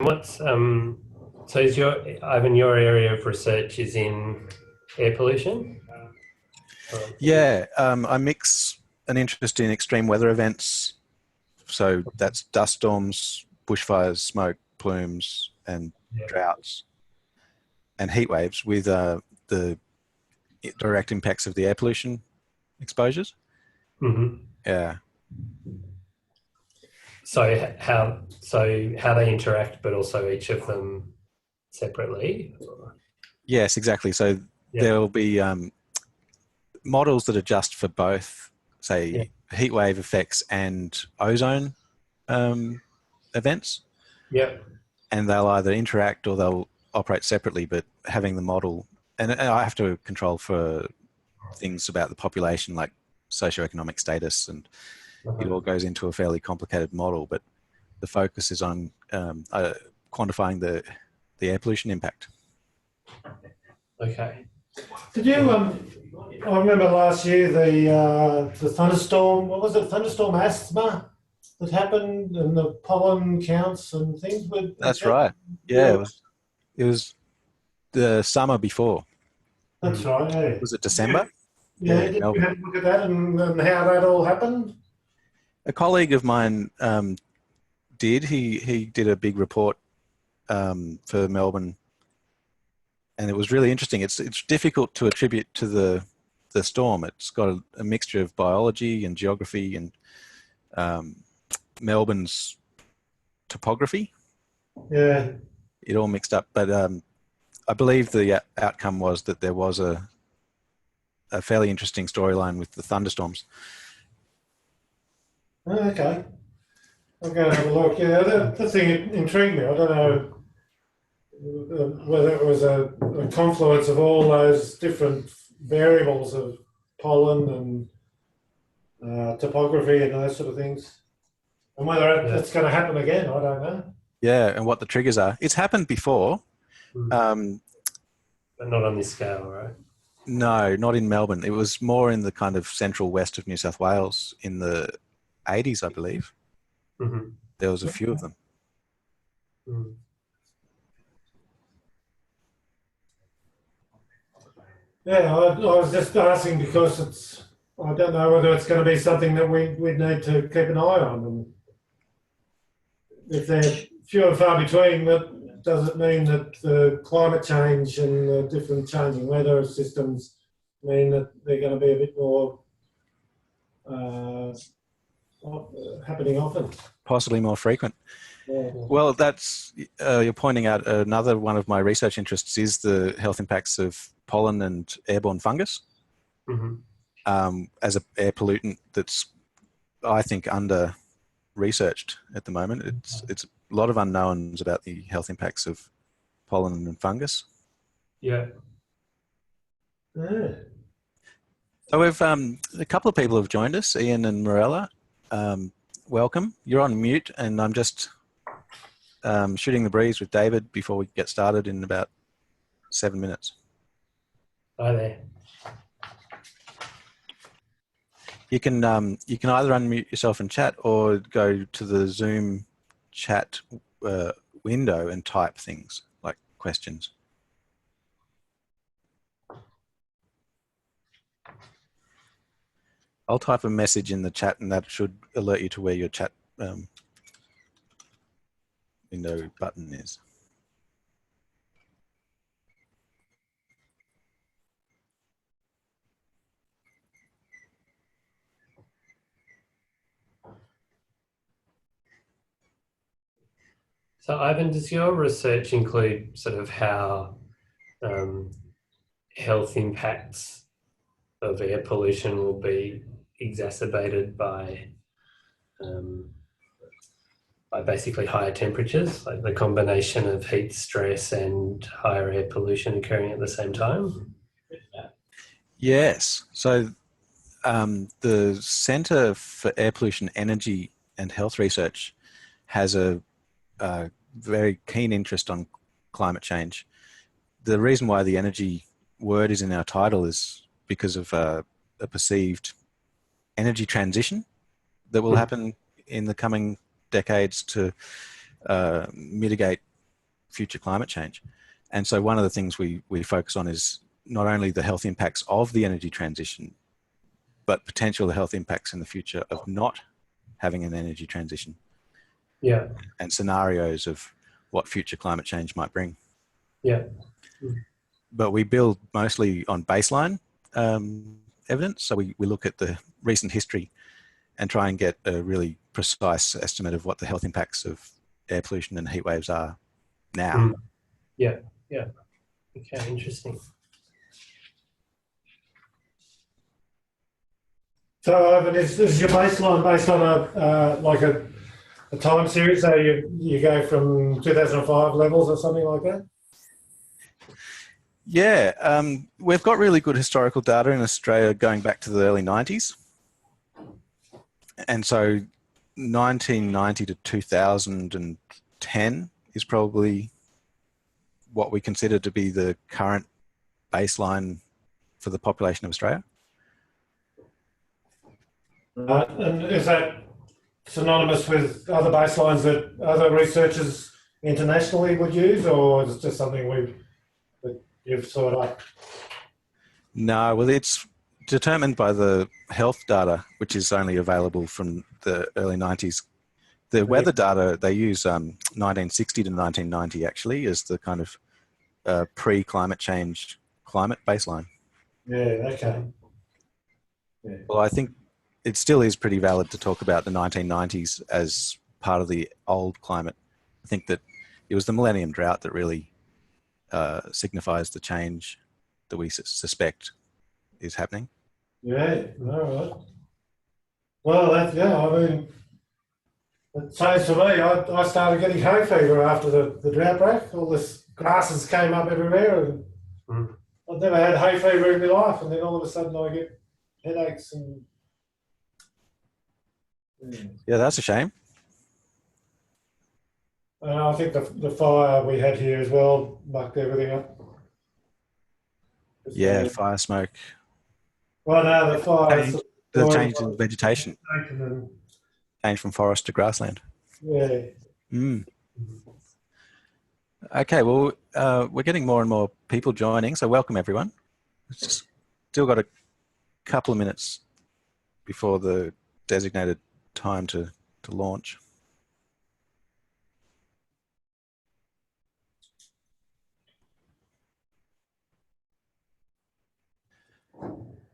What's so is your area of research is in air pollution? Yeah, I mix an interest in extreme weather events. So that's dust storms, bushfires, smoke, plumes, and Yeah. droughts and heat waves with the direct impacts of the air pollution exposures. hmm Yeah. So how they interact, but also each of them separately? Yes, exactly. So Yeah. there will be models that adjust for both, Yeah. say, heat wave effects and ozone um, events, Yeah. and they'll either interact or they'll operate separately. But having the model, and I have to control for things about the population like socioeconomic status, and it Uh-huh. all goes into a fairly complicated model. But the focus is on quantifying the air pollution impact. Okay. Did you? I remember last year the thunderstorm. What was it? Thunderstorm asthma that happened, and the pollen counts and things. Was That's that right. Yeah, your? it was the summer before. That's right. Yeah. Was it Did you, December? Yeah, yeah. in Did you Melbourne. have a look at that and how that all happened? A colleague of mine did. He did a big report for Melbourne, and it was really interesting. It's difficult to attribute to the storm. It's got a mixture of biology and geography and um, Melbourne's topography. Yeah. It all mixed up, but I believe the outcome was that there was a fairly interesting storyline with the thunderstorms. Oh, okay. I'll go and have a look. Yeah, that thing intrigued me. I don't know whether it was a confluence of all those different variables of pollen and topography and those sort of things. And whether Yeah. it's going to happen again, I don't know. Yeah, and what the triggers are. It's happened before. Mm. Um, But not on this scale, right? no, not in Melbourne. It was more in the kind of central west of New South Wales in the 80s, I believe. hmm There was a few of them. Mm. Yeah, I was just asking because I don't know whether it's going to be something that we need to keep an eye on. And if they're few and far between, that does it mean that the climate change and the different changing weather systems mean that they're going to be a bit more uh, happening often? Possibly more frequent. Yeah. Well, that's you're pointing out another one of my research interests is the health impacts of pollen and airborne fungus hmm as an air pollutant that's, I think, under researched at the moment. It's a lot of unknowns about the health impacts of pollen and fungus. Yeah. Yeah. So we've a couple of people have joined us, Ian and Morella. Welcome. You're on mute, and I'm just shooting the breeze with David before we get started in about 7 minutes. Hi there. You can either unmute yourself and chat, or go to the Zoom chat window and type things like questions. I'll type a message in the chat, and that should alert you to where your chat window button is. So, Ivan, does your research include sort of how um, health impacts of air pollution will be exacerbated um, by basically higher temperatures, like the combination of heat stress and higher air pollution occurring at the same time? Yes. So the Centre for Air Pollution, Energy and Health Research has a very keen interest on climate change. The reason why the energy word is in our title is because of a perceived energy transition that will happen in the coming decades to mitigate future climate change. And so one of the things we focus on is not only the health impacts of the energy transition, but potential health impacts in the future of not having an energy transition. Yeah. And scenarios of what future climate change might bring. Yeah. But we build mostly on baseline evidence. So we look at the recent history and try and get a really precise estimate of what the health impacts of air pollution and heat waves are now. Yeah. Yeah. Okay, interesting. So, Ivan, is your baseline based on a time series? So you go from 2005 levels or something like that? Yeah, we've got really good historical data in Australia going back to the early 90s. And so 1990 to 2010 is probably what we consider to be the current baseline for the population of Australia. And is that synonymous with other baselines that other researchers internationally would use, or is it just something that you've sort of... No, well, it's determined by the health data, which is only available from the early 90s. The weather data, they use 1960 to 1990 actually as the kind of pre-climate change climate baseline. Yeah, okay. Yeah. Well, I think it still is pretty valid to talk about the 1990s as part of the old climate. I think that it was the millennium drought that really signifies the change that we suspect is happening. Yeah, all right. Well, I mean, it changed for me. I started getting hay fever after the drought break. All this grasses came up everywhere, and I've never had hay fever in my life, and then all of a sudden I get headaches and... Yeah, that's a shame. I think the fire we had here as well mucked everything up. Yeah, fire smoke. Well, no, the fire... The change in vegetation. Change from forest to grassland. Yeah. Okay, well, we're getting more and more people joining, so welcome everyone. It's still got a couple of minutes before the designated time to launch.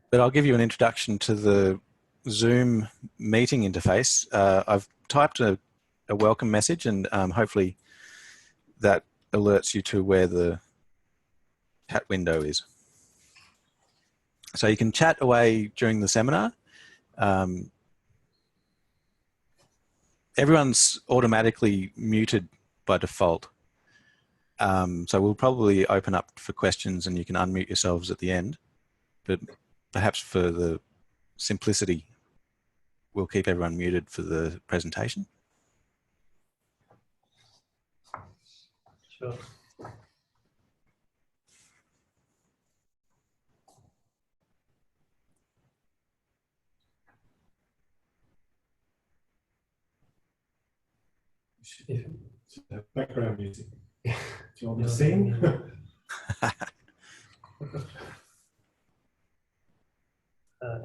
But I'll give you an introduction to the Zoom meeting interface. I've typed a welcome message, and hopefully that alerts you to where the chat window is. So you can chat away during the seminar. Everyone's automatically muted by default. So we'll probably open up for questions and you can unmute yourselves at the end. But perhaps for the simplicity, we'll keep everyone muted for the presentation. Sure. Background music. Do you want me to sing?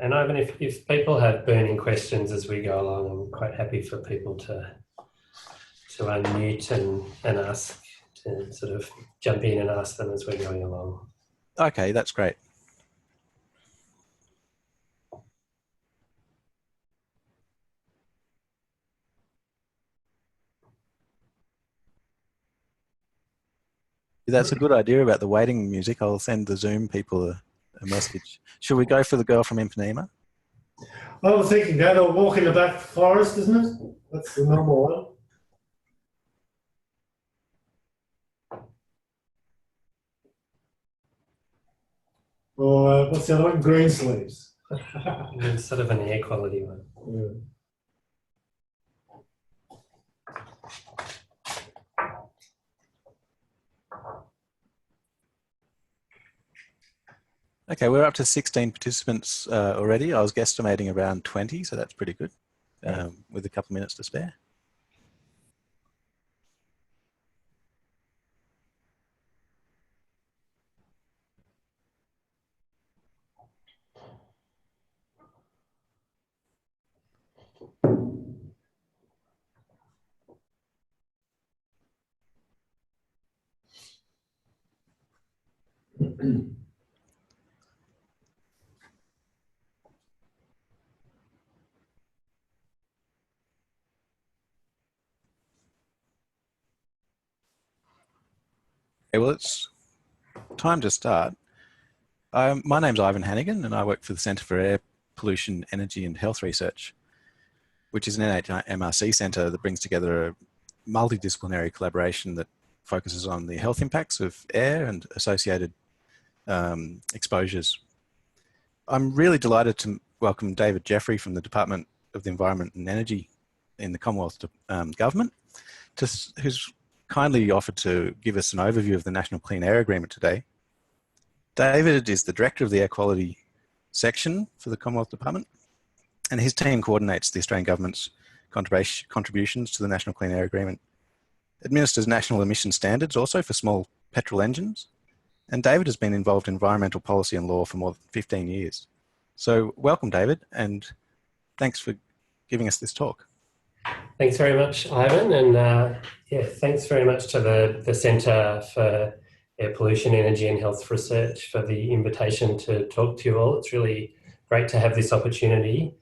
And Ivan, if people have burning questions as we go along, I'm quite happy for people to unmute and ask, to sort of jump in and ask them as we're going along. Okay, that's great. That's a good idea about the waiting music. I'll send the Zoom people a message. Should we go for the girl from Ipanema? I was thinking that, or walk in the back forest, isn't it? That's the normal one. Or what's the other one? Green sleeves. It's sort of an air quality one. Yeah. Okay, we're up to 16 participants already. I was guesstimating around 20, so that's pretty good, with a couple of minutes to spare. Okay, well, it's time to start. My name's Ivan Hannigan, and I work for the Centre for Air Pollution, Energy and Health Research, which is an NHMRC centre that brings together a multidisciplinary collaboration that focuses on the health impacts of air and associated exposures. I'm really delighted to welcome David Jeffrey from the Department of the Environment and Energy in the Commonwealth Government, who's kindly offered to give us an overview of the National Clean Air Agreement today. David is the Director of the Air Quality Section for the Commonwealth Department, and his team coordinates the Australian Government's contributions to the National Clean Air Agreement, administers national emission standards also for small petrol engines, and David has been involved in environmental policy and law for more than 15 years. So welcome, David, and thanks for giving us this talk. Thanks very much, Ivan, and yeah, thanks very much to the Centre for Air Pollution, Energy and Health Research for the invitation to talk to you all. It's really great to have this opportunity.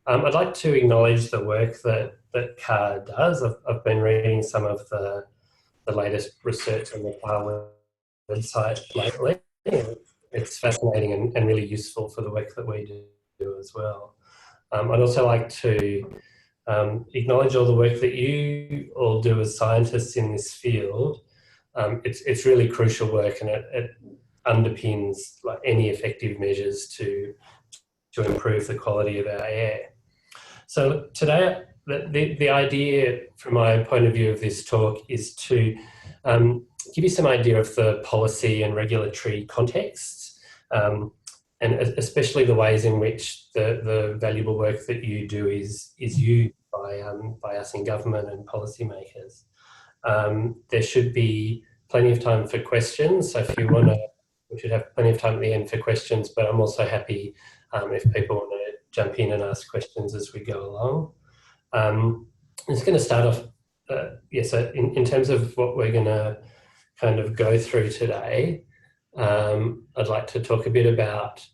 I'd like to acknowledge the work that CAR does. I've been reading some of the latest research on the CAR website lately. It's fascinating and really useful for the work that we do as well. I'd also like to acknowledge all the work that you all do as scientists in this field. It's really crucial work, and it underpins like any effective measures to improve the quality of our air. So today, the idea from my point of view of this talk is to give you some idea of the policy and regulatory contexts, and especially the ways in which the valuable work that you do is used by us in government and policymakers. There should be plenty of time for questions, so if you want to, we should have plenty of time at the end for questions, but I'm also happy if people want to jump in and ask questions as we go along. I'm just going to start off, so in terms of what we're going to kind of go through today, I'd like to talk a bit about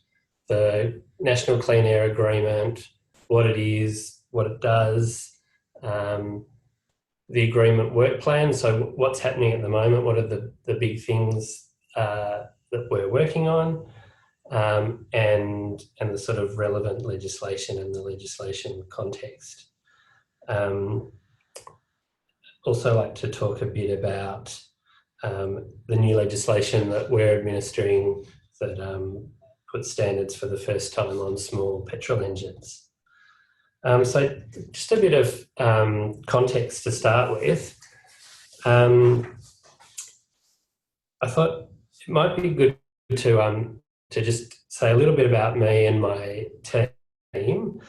the National Clean Air Agreement, what it is, what it does, the agreement work plan, so what's happening at the moment, what are the big things that we're working on, and the sort of relevant legislation and the legislation context. Also like to talk a bit about the new legislation that we're administering that puts standards for the first time on small petrol engines. So just a bit of context to start with. I thought it might be good to just say a little bit about me and my team.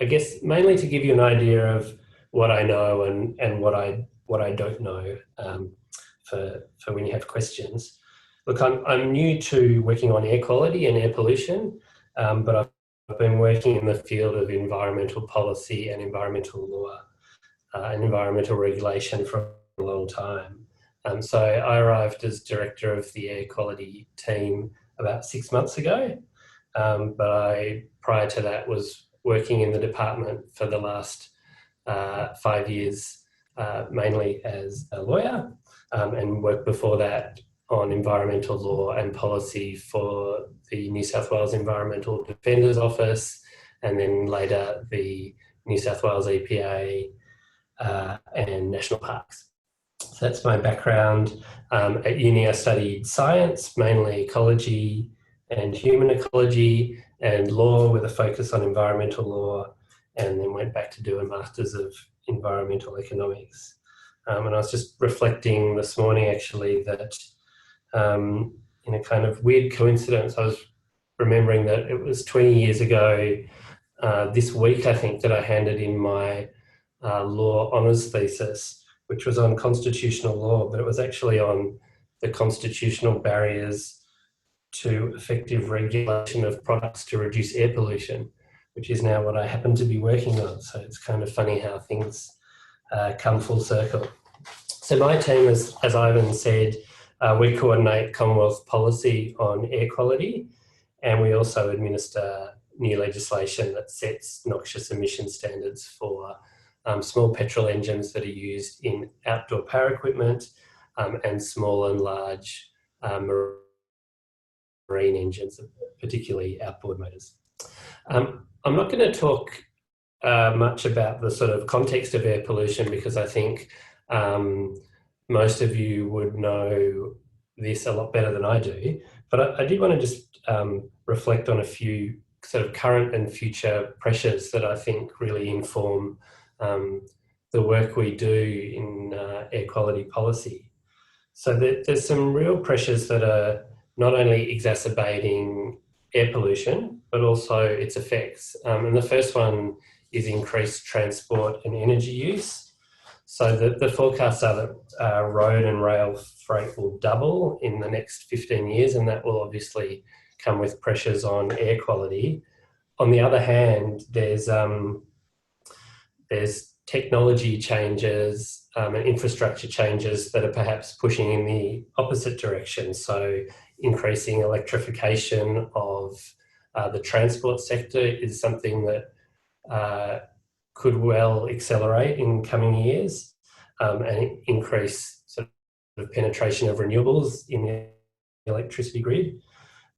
I guess mainly to give you an idea of what I know and what I don't know for when you have questions. Look, I'm new to working on air quality and air pollution, but I've been working in the field of environmental policy and environmental law and environmental regulation for a long time. So I arrived as director of the air quality team about 6 months ago, but prior to that was working in the department for the last 5 years, mainly as a lawyer, and worked before that on environmental law and policy for the New South Wales Environmental Defenders Office, and then later the New South Wales EPA and National Parks. So that's my background. At uni I studied science, mainly ecology and human ecology, and law with a focus on environmental law, and then went back to do a Masters of Environmental Economics. And I was just reflecting this morning actually that in a kind of weird coincidence, I was remembering that it was 20 years ago this week, I think, that I handed in my law honours thesis, which was on constitutional law, but it was actually on the constitutional barriers to effective regulation of products to reduce air pollution, which is now what I happen to be working on. So it's kind of funny how things come full circle. So my team, as Ivan said, We coordinate Commonwealth policy on air quality, and we also administer new legislation that sets noxious emission standards for small petrol engines that are used in outdoor power equipment and small and large marine engines, particularly outboard motors. I'm not going to talk much about the sort of context of air pollution because I think most of you would know this a lot better than I do, but I did want to just reflect on a few sort of current and future pressures that I think really inform the work we do in air quality policy. So there's some real pressures that are not only exacerbating air pollution, but also its effects. And the first one is increased transport and energy use. So the forecasts are that road and rail freight will double in the next 15 years, and that will obviously come with pressures on air quality. On the other hand, there's technology changes and infrastructure changes that are perhaps pushing in the opposite direction. So increasing electrification of the transport sector is something that could well accelerate in coming years and increase sort of penetration of renewables in the electricity grid.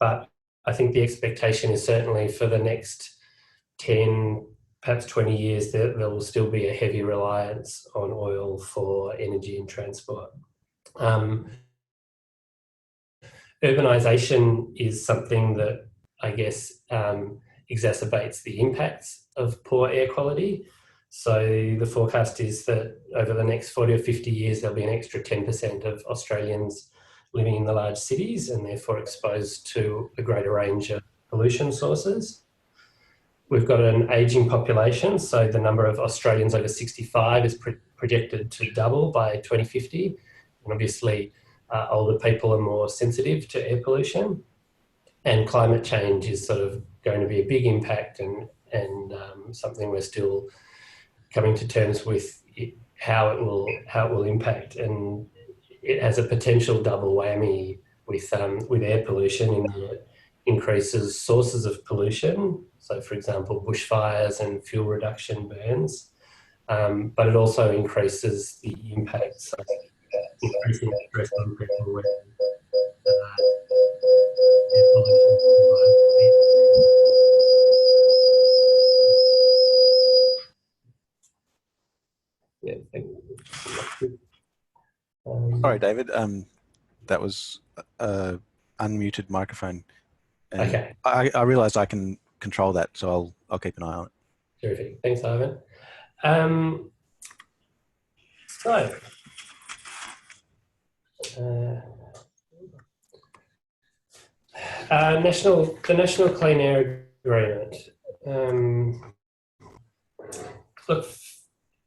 But I think the expectation is certainly for the next 10, perhaps 20 years, there will still be a heavy reliance on oil for energy and transport. Urbanisation is something that I guess exacerbates the impacts of poor air quality. So the forecast is that over the next 40 or 50 years, there'll be an extra 10% of Australians living in the large cities and therefore exposed to a greater range of pollution sources. We've got an ageing population, so the number of Australians over 65 is projected to double by 2050. And obviously, older people are more sensitive to air pollution. And climate change is sort of going to be a big impact and something we're still coming to terms with how it will impact. And it has a potential double whammy with air pollution in that it increases sources of pollution. So, for example, bushfires and fuel reduction burns, but it also increases the impacts, so increasing stress on people with air pollution. Yeah, thank you. Sorry, David. That was unmuted microphone. And okay. I realised I can control that, so I'll keep an eye on it. Terrific. Thanks, Ivan. The National Clean Air Agreement. Look,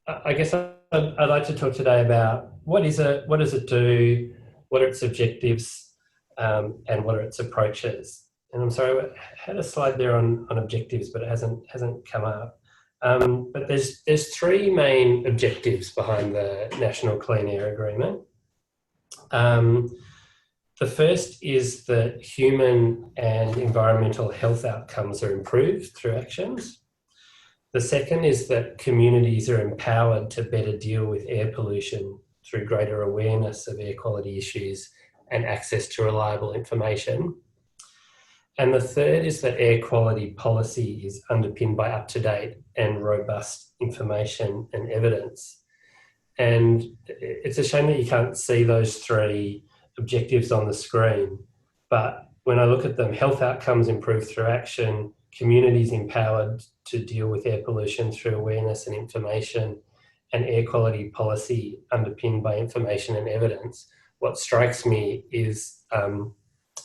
I guess I'd like to talk today about what is it, what does it do, what are its objectives, and what are its approaches. And I'm sorry, I had a slide there on objectives, but it hasn't come up. But there's three main objectives behind the National Clean Air Agreement. The first is that human and environmental health outcomes are improved through actions. The second is that communities are empowered to better deal with air pollution through greater awareness of air quality issues and access to reliable information. And the third is that air quality policy is underpinned by up-to-date and robust information and evidence. And it's a shame that you can't see those three objectives on the screen, but when I look at them, health outcomes improved through action, communities empowered to deal with air pollution through awareness and information, and air quality policy underpinned by information and evidence. What strikes me is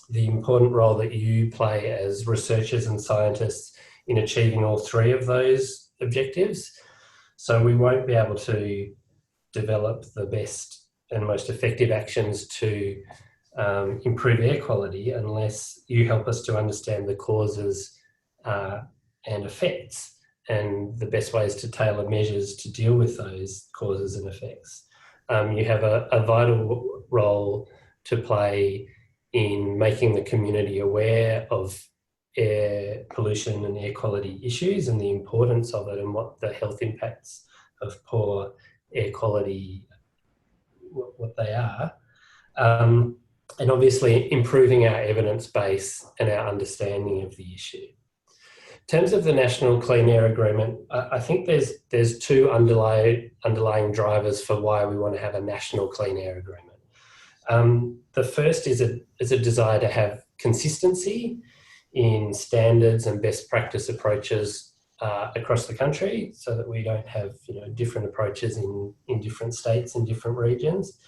the important role that you play as researchers and scientists in achieving all three of those objectives. So we won't be able to develop the best and most effective actions to improve air quality unless you help us to understand the causes and effects and the best ways to tailor measures to deal with those causes and effects. You have a vital role to play in making the community aware of air pollution and air quality issues and the importance of it and what the health impacts of poor air quality, what they are. And obviously improving our evidence base and our understanding of the issue. In terms of the National Clean Air Agreement, I think there's two underlying drivers for why we want to have a National Clean Air Agreement. The first is a desire to have consistency in standards and best practice approaches across the country, so that we don't have different approaches in different states and different regions.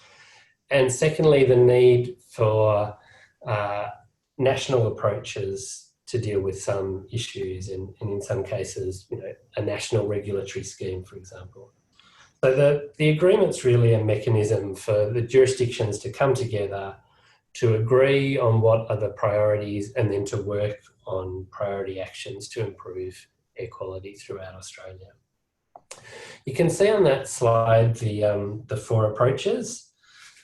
And secondly, the need for national approaches to deal with some issues, and in some cases, a national regulatory scheme, for example. So the agreement's really a mechanism for the jurisdictions to come together to agree on what are the priorities and then to work on priority actions to improve air quality throughout Australia. You can see on that slide the four approaches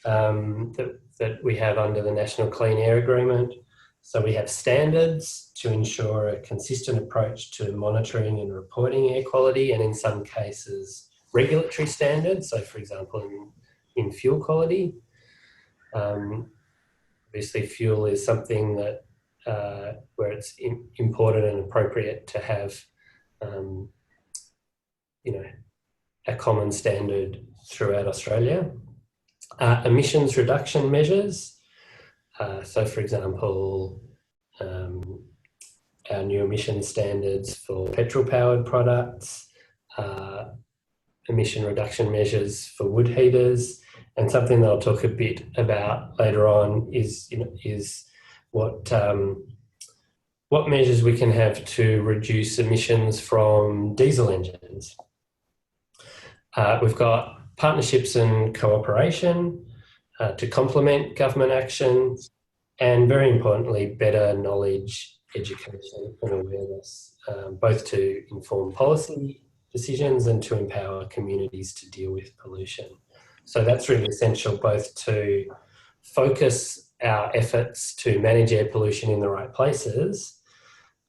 that we have under the National Clean Air Agreement. So we have standards to ensure a consistent approach to monitoring and reporting air quality, and in some cases, regulatory standards. So for example, in fuel quality, obviously fuel is something that where it's important and appropriate to have a common standard throughout Australia. Emissions reduction measures. So for example, our new emission standards for petrol-powered products, emission reduction measures for wood heaters, and something that I'll talk a bit about later on is what measures we can have to reduce emissions from diesel engines. We've got partnerships and cooperation to complement government action, and very importantly, better knowledge, education and awareness, both to inform policy decisions and to empower communities to deal with pollution. So that's really essential, both to focus our efforts to manage air pollution in the right places,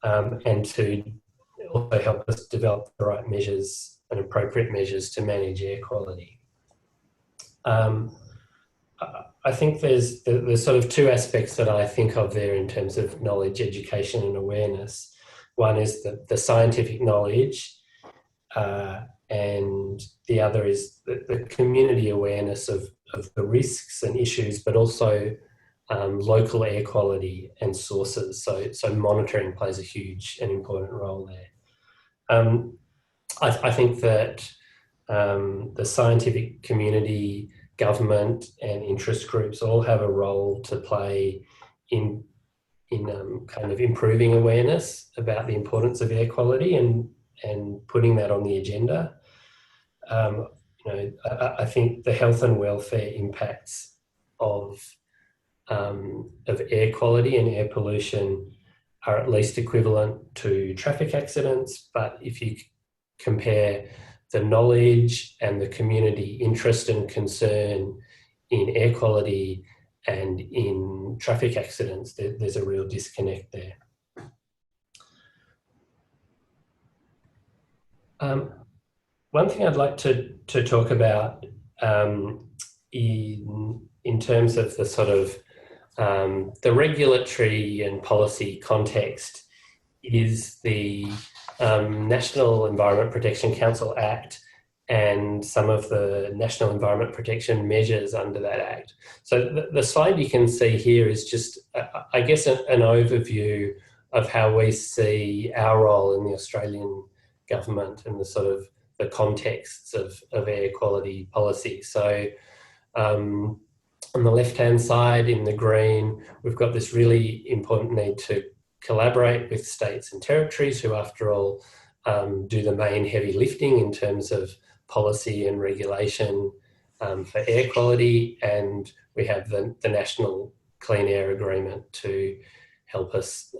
and to also help us develop the right measures and appropriate measures to manage air quality. I think there's sort of two aspects that I think of there in terms of knowledge, education and awareness. One is the scientific knowledge, and the other is the community awareness of the risks and issues, but also local air quality and sources. So monitoring plays a huge and important role there. I think that the scientific community, government and interest groups all have a role to play in kind of improving awareness about the importance of air quality and putting that on the agenda. I think the health and welfare impacts of air quality and air pollution are at least equivalent to traffic accidents, but if you compare the knowledge and the community interest and concern in air quality and in traffic accidents, there's a real disconnect there. One thing I'd like to talk about in terms of the sort of the regulatory and policy context is the National Environment Protection Council Act and some of the National Environment Protection measures under that Act. So the slide you can see here is just, I guess, an overview of how we see our role in the Australian government and the sort of the contexts of air quality policy. So on the left-hand side in the green, we've got this really important need to collaborate with states and territories who, after all, do the main heavy lifting in terms of policy and regulation for air quality. And we have the National Clean Air Agreement to help us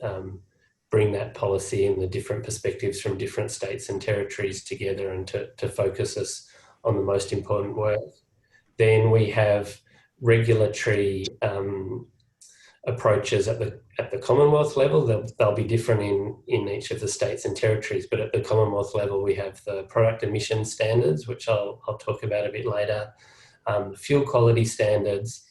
bring that policy and the different perspectives from different states and territories together and to focus us on the most important work. Then we have regulatory approaches at the Commonwealth level. They'll be different in each of the states and territories, but at the Commonwealth level, we have the product emission standards, which I'll talk about a bit later, fuel quality standards,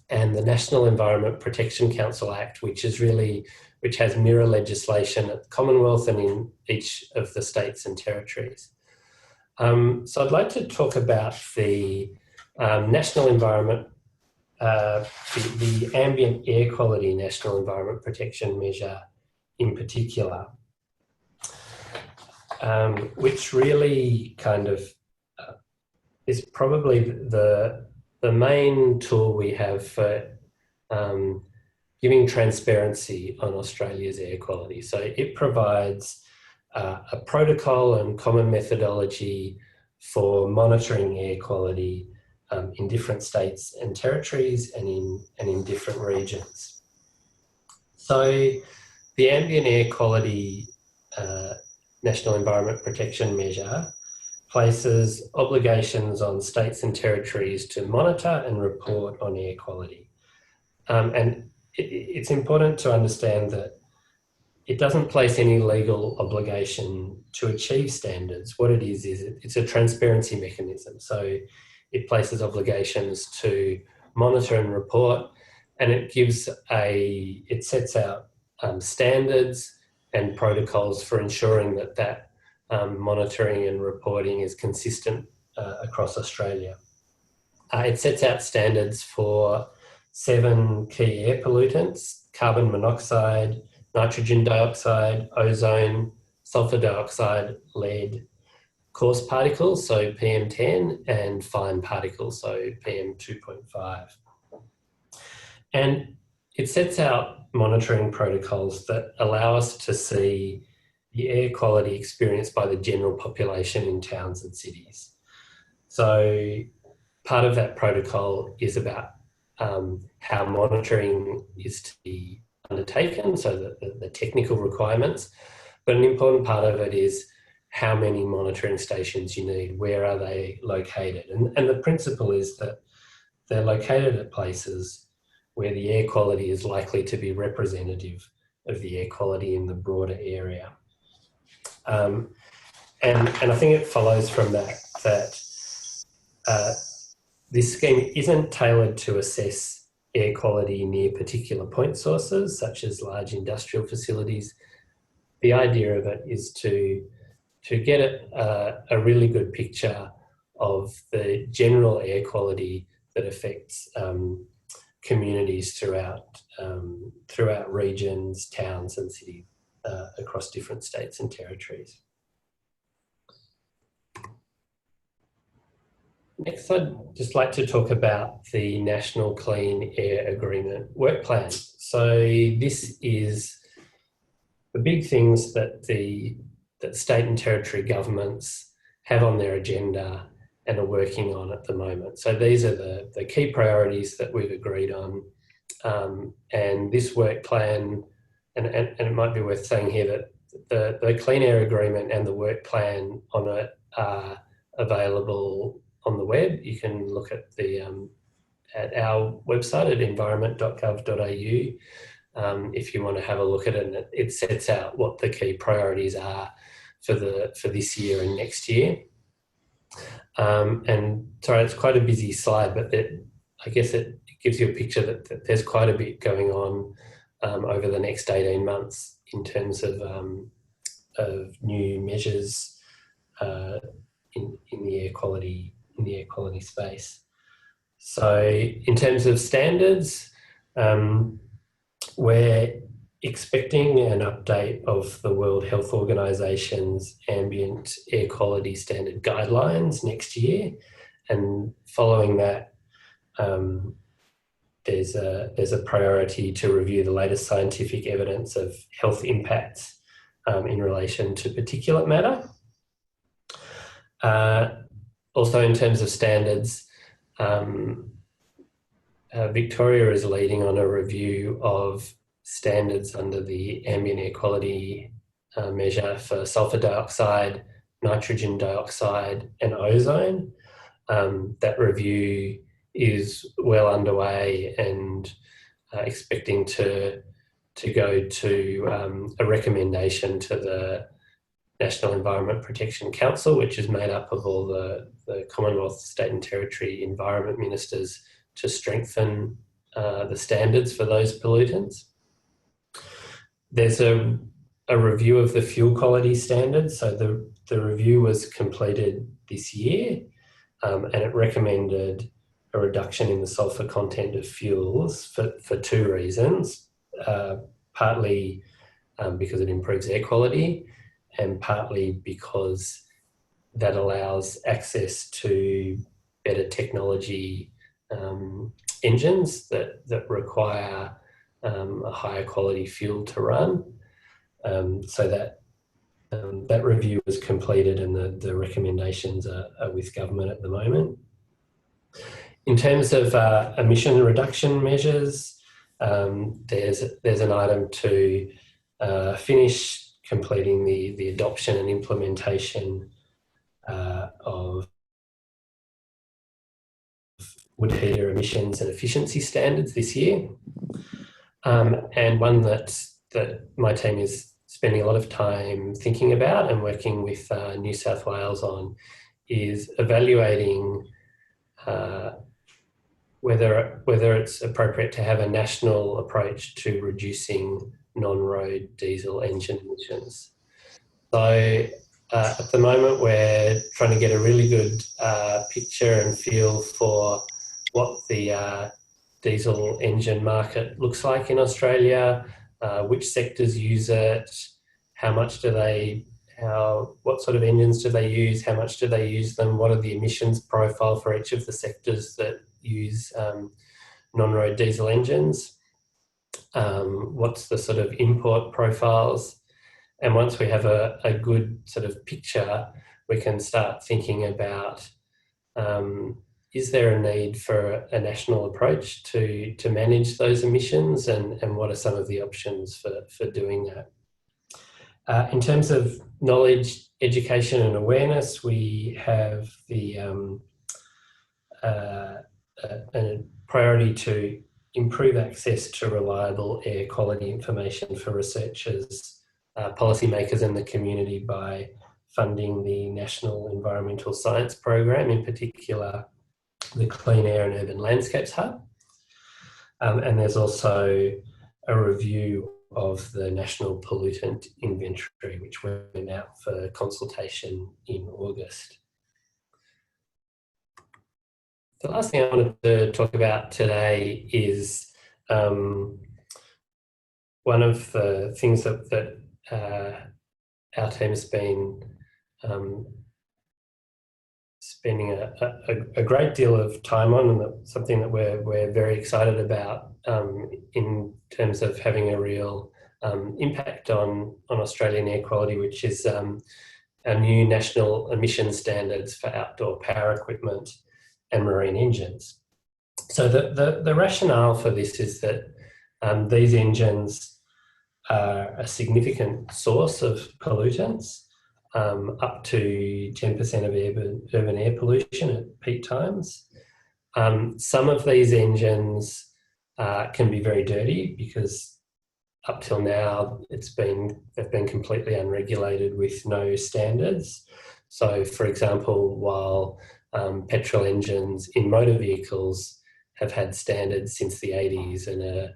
and the National Environment Protection Council Act, which has mirror legislation at the Commonwealth and in each of the states and territories. So I'd like to talk about the National Environment, the Ambient Air Quality National Environment Protection Measure in particular, which really kind of is probably the main tool we have for giving transparency on Australia's air quality. So it provides a protocol and common methodology for monitoring air quality in different states and territories and in different regions. So the Ambient Air Quality National Environment Protection Measure places obligations on states and territories to monitor and report on air quality. And it's important to understand that it doesn't place any legal obligation to achieve standards. What it is it's a transparency mechanism. So it places obligations to monitor and report, and it sets out standards and protocols for ensuring that monitoring and reporting is consistent across Australia. It sets out standards for 7 key air pollutants: carbon monoxide, nitrogen dioxide, ozone, sulfur dioxide, lead, coarse particles, so PM10, and fine particles, so PM2.5. And it sets out monitoring protocols that allow us to see the air quality experienced by the general population in towns and cities. So part of that protocol is about how monitoring is to be undertaken, so that the technical requirements, but an important part of it is how many monitoring stations you need, where are they located, and the principle is that they're located at places where the air quality is likely to be representative of the air quality in the broader area. And I think it follows from that this scheme isn't tailored to assess air quality near particular point sources, such as large industrial facilities. The idea of it is to get a really good picture of the general air quality that affects communities throughout regions, towns and cities across different states and territories. Next, I'd just like to talk about the National Clean Air Agreement work plan. So this is the big things that state and territory governments have on their agenda and are working on at the moment. So these are the key priorities that we've agreed on. And this work plan, and it might be worth saying here that the Clean Air Agreement and the work plan on it are available on the web. You can look at at our website at environment.gov.au if you want to have a look at it. And it sets out what the key priorities are for this year and next year. And sorry, it's quite a busy slide, but I guess it gives you a picture that there's quite a bit going on over the next 18 months in terms of new measures in the air quality space. So in terms of standards, we're expecting an update of the World Health Organization's ambient air quality standard guidelines next year, and following that, there's a priority to review the latest scientific evidence of health impacts in relation to particulate matter. Also, in terms of standards, Victoria is leading on a review of standards under the ambient air quality measure for sulfur dioxide, nitrogen dioxide and ozone. That review is well underway and expecting to go to a recommendation to the National Environment Protection Council, which is made up of all the Commonwealth, State and Territory Environment Ministers, to strengthen the standards for those pollutants. There's a review of the fuel quality standards. So the review was completed this year, and it recommended a reduction in the sulphur content of fuels for two reasons, partly because it improves air quality, and partly because that allows access to better technology engines that require a higher quality fuel to run. So that review was completed, and the recommendations are with government at the moment. In terms of emission reduction measures, there's an item to finish completing the adoption and implementation of wood heater emissions and efficiency standards this year, and one that my team is spending a lot of time thinking about and working with New South Wales on is evaluating whether it's appropriate to have a national approach to reducing non-road diesel engine emissions. So at the moment, we're trying to get a really good picture and feel for what the diesel engine market looks like in Australia, which sectors use it, what sort of engines do they use, how much do they use them, what are the emissions profile for each of the sectors that use non-road diesel engines, what's the sort of import profiles. And once we have a good sort of picture, we can start thinking about, is there a need for a national approach to manage those emissions, and what are some of the options for doing that? In terms of knowledge, education and awareness, we have a priority to improve access to reliable air quality information for researchers, policymakers and the community by funding the National Environmental Science Program, in particular the Clean Air and Urban Landscapes Hub. And there's also a review of the National Pollutant Inventory, which went out for consultation in August. The last thing I wanted to talk about today is one of the things that our team has been spending a great deal of time on, and something that we're very excited about in terms of having a real impact on Australian air quality, which is our new national emission standards for outdoor power equipment and marine engines. So the rationale for this is that these engines are a significant source of pollutants, up to 10% of urban air pollution at peak times. Some of these engines can be very dirty because up till now they've been completely unregulated with no standards. So, for example, while petrol engines in motor vehicles have had standards since the 80s and are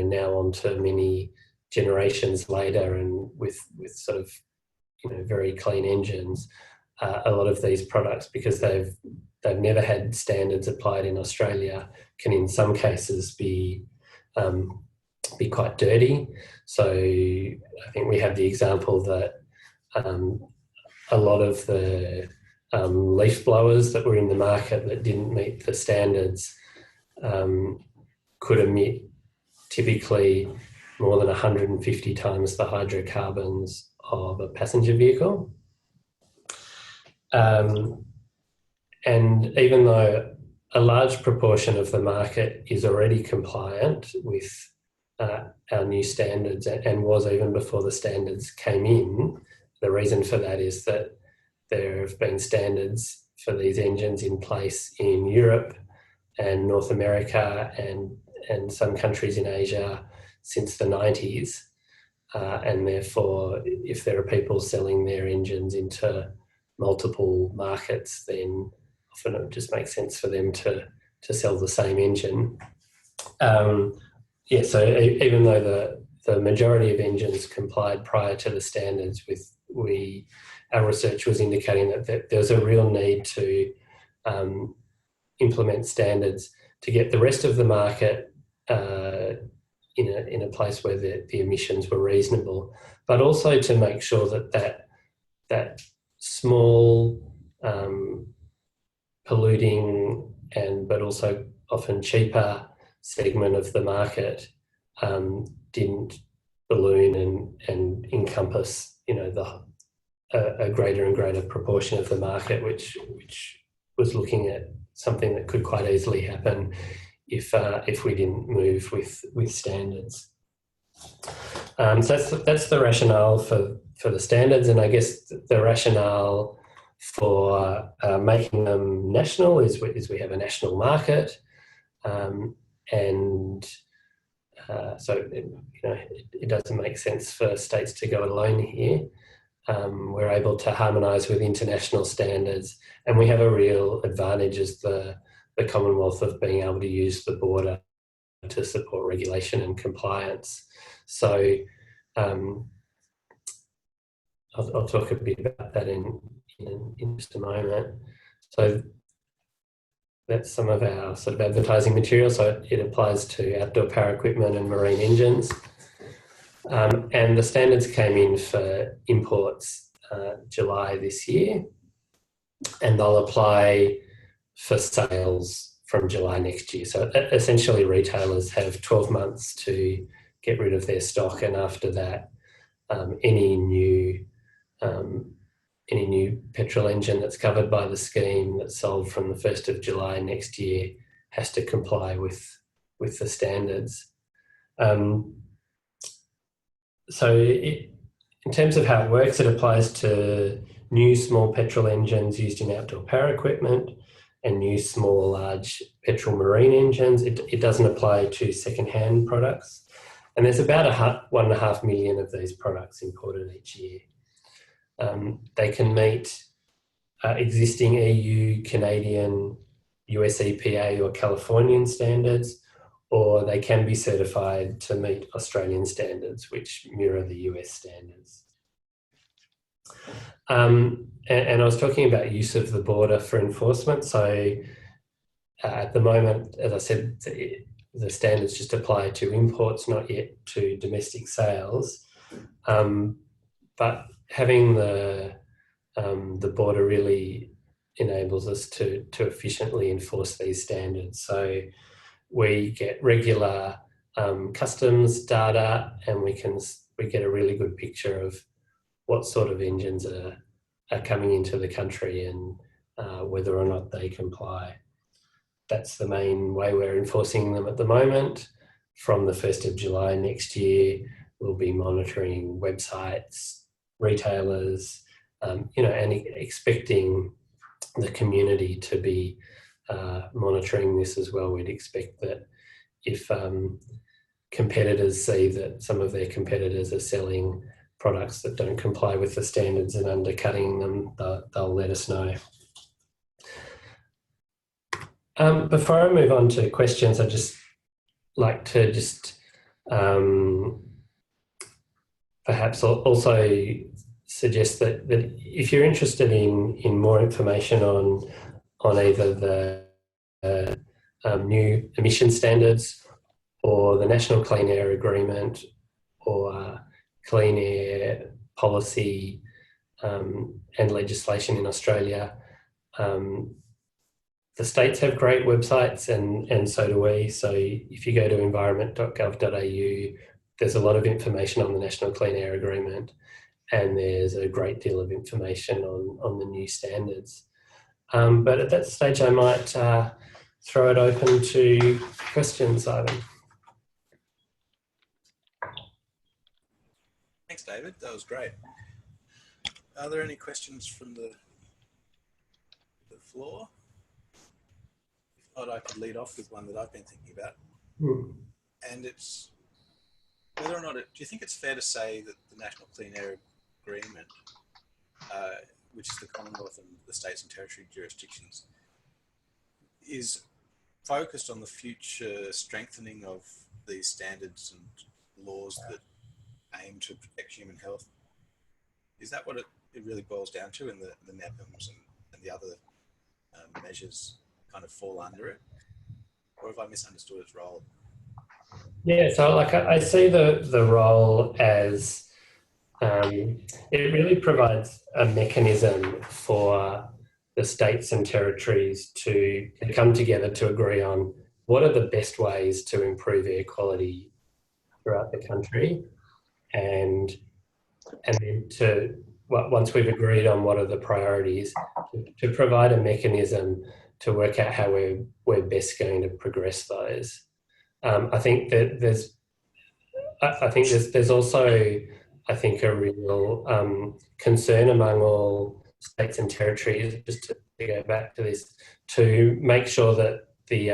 now on to many generations later, and with sort of very clean engines, a lot of these products, because they've never had standards applied in Australia, can in some cases be quite dirty. So I think we have the example that a lot of the leaf blowers that were in the market that didn't meet the standards could emit typically more than 150 times the hydrocarbons of a passenger vehicle. And even though a large proportion of the market is already compliant with our new standards, and was even before the standards came in, the reason for that is that there have been standards for these engines in place in Europe and North America and some countries in Asia since the 90s. And therefore, if there are people selling their engines into multiple markets, then often it just makes sense for them to sell the same engine. So even though the majority of engines complied prior to the standards, our research was indicating that there's a real need to implement standards to get the rest of the market in a place where the emissions were reasonable, but also to make sure that small polluting but also often cheaper segment of the market didn't balloon and encompass a greater and greater proportion of the market, which was looking at something that could quite easily happen if we didn't move with standards. So that's the rationale for the standards, and I guess the rationale for making them national is we have a national market, and so it doesn't make sense for states to go alone here. We're able to harmonise with international standards, and we have a real advantage as the Commonwealth of being able to use the border to support regulation and compliance. So I'll talk a bit about that in just a moment. So that's some of our sort of advertising material. So it applies to outdoor power equipment and marine engines. And the standards came in for imports July this year, and they'll apply for sales from July next year. So essentially retailers have 12 months to get rid of their stock, and after that, any new petrol engine that's covered by the scheme that's sold from the 1st of July next year has to comply with the standards. So in terms of how it works, it applies to new small petrol engines used in outdoor power equipment and new small large petrol marine engines. It doesn't apply to second-hand products. And there's about 1.5 million of these products imported each year. They can meet existing EU, Canadian, US EPA or Californian standards, or they can be certified to meet Australian standards, which mirror the US standards. And I was talking about use of the border for enforcement. So at the moment, as I said, the standards just apply to imports, not yet to domestic sales. But having the border really enables us to efficiently enforce these standards. So we get regular customs data, and we get a really good picture of what sort of engines are coming into the country and whether or not they comply. That's the main way we're enforcing them at the moment. From the 1st of July next year, we'll be monitoring websites, retailers, and expecting the community to be monitoring this as well. We'd expect that if competitors see that some of their competitors are selling products that don't comply with the standards and undercutting them, they'll let us know. Before I move on to questions, I'd just like to perhaps also suggest that if you're interested in more information on either the new emission standards or the National Clean Air Agreement or clean air policy and legislation in Australia, the states have great websites and so do we. So if you go to environment.gov.au, there's a lot of information on the National Clean Air Agreement, and there's a great deal of information on the new standards. But at that stage, I might throw it open to questions, Ivan. Thanks, David. That was great. Are there any questions from the floor? If thought I could lead off with one that I've been thinking about, Hmm. and it's whether or not do you think it's fair to say that the National Clean Air Agreement, which is the Commonwealth and the states and territory jurisdictions, is focused on the future strengthening of these standards and laws that aim to protect human health? Is that what it really boils down to, and the NEPMs and the other measures kind of fall under it? Or have I misunderstood its role? Yeah, so like I see the role as it really provides a mechanism for the states and territories to come together to agree on what are the best ways to improve air quality throughout the country, and then once we've agreed on what are the priorities, to provide a mechanism to work out how we're best going to progress those. I think that there's also, I think, a real concern among all states and territories, just to go back to this, to make sure that the